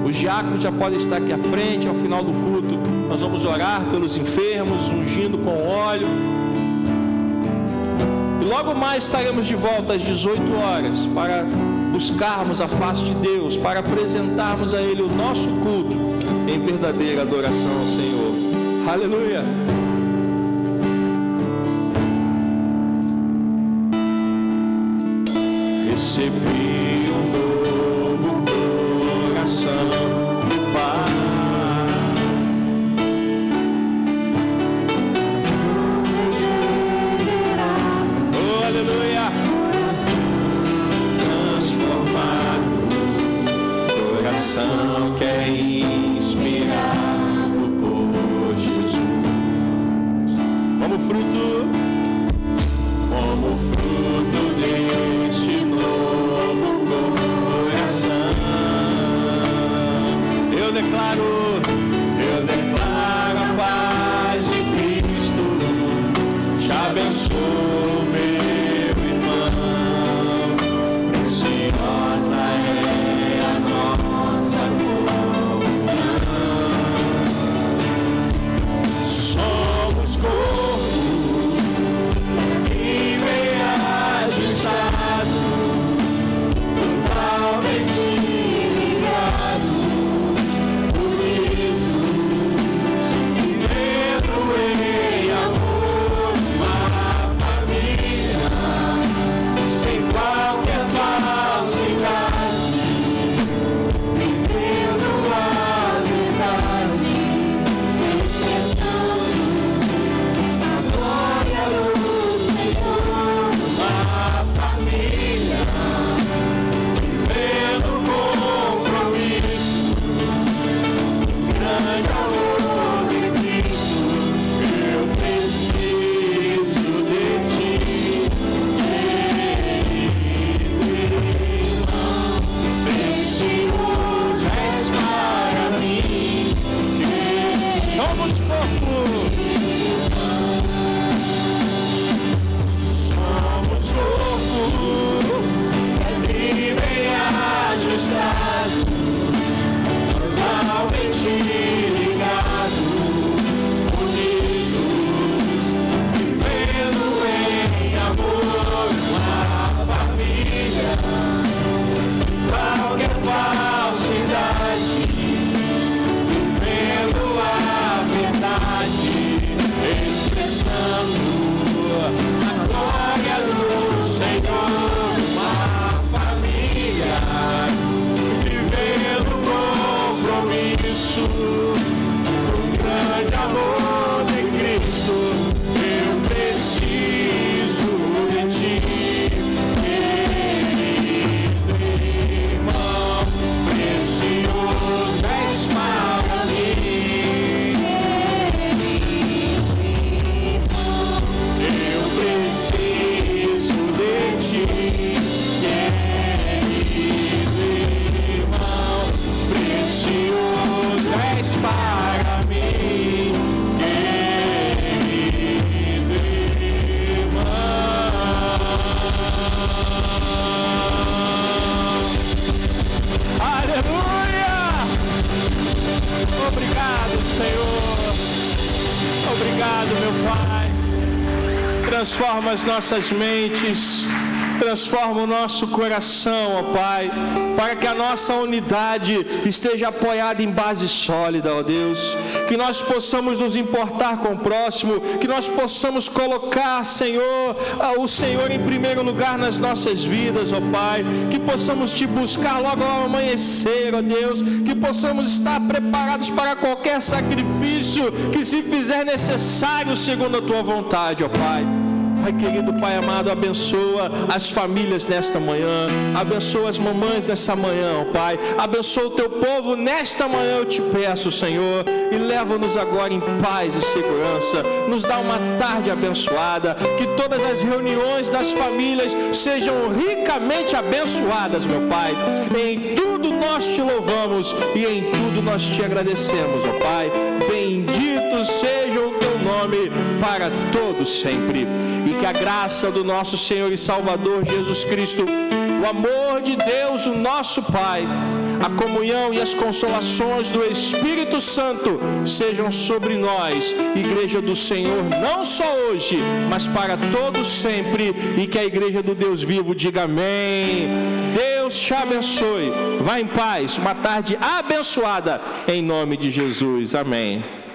Os diáconos já podem estar aqui à frente. Ao final do culto nós vamos orar pelos enfermos, ungindo com óleo. E logo mais estaremos de volta às 18 horas para buscarmos a face de Deus, para apresentarmos a Ele o nosso culto em verdadeira adoração ao Senhor. Aleluia! Recebi um novo coração do Pai. Oh, aleluia! Transformado, coração que é inspirado por Jesus. Como fruto deste novo coração, eu declaro a paz de Cristo. Te abençoo, meu irmão, preciosa é a nossa comunhão. Somos corpo e bem ajustado, totalmente ligados, unidos, vivendo em amor, uma família, sem qualquer falsidade, vivendo a verdade, expressando a glória do Senhor. Uma família, vivendo compromisso, grande amor de Cristo. Eu preciso de ti, irmão, precioso és para mim. Somos corpo, e bem ajustado, totalmente ligado, unidos, vivendo em amor, uma família, qualquer falsidade, vivendo a verdade, expressando a glória do Senhor. Uma família, vivendo compromisso, um grande amor de Cristo. Eu preciso de ti, querido irmão, precioso és para mim. Eu preciso de ti, querido irmão, precioso és para mim, querido irmão. Aleluia! Obrigado, Senhor. Obrigado, meu Pai. Transforma as nossas mentes, transforma o nosso coração, ó Pai, para que a nossa unidade esteja apoiada em base sólida, ó Deus, que nós possamos nos importar com o próximo, que nós possamos colocar, Senhor, o Senhor em primeiro lugar nas nossas vidas, ó Pai, que possamos te buscar logo ao amanhecer, ó Deus, que possamos estar preparados para qualquer sacrifício que se fizer necessário segundo a tua vontade, ó Pai. Pai querido, Pai amado, abençoa as famílias nesta manhã, abençoa as mamães nessa manhã, ó Pai, abençoa o teu povo nesta manhã, eu te peço, Senhor, e leva-nos agora em paz e segurança, nos dá uma tarde abençoada, que todas as reuniões das famílias sejam ricamente abençoadas, meu Pai. Em tudo nós te louvamos e em tudo nós te agradecemos, ó Pai. Bendito seja o teu nome para todos sempre. E que a graça do nosso Senhor e Salvador Jesus Cristo, o amor de Deus, o nosso Pai, a comunhão e as consolações do Espírito Santo sejam sobre nós, Igreja do Senhor, não só hoje, mas para todos sempre, e que a Igreja do Deus vivo diga amém. Deus te abençoe. Vá em paz, uma tarde abençoada, em nome de Jesus. Amém.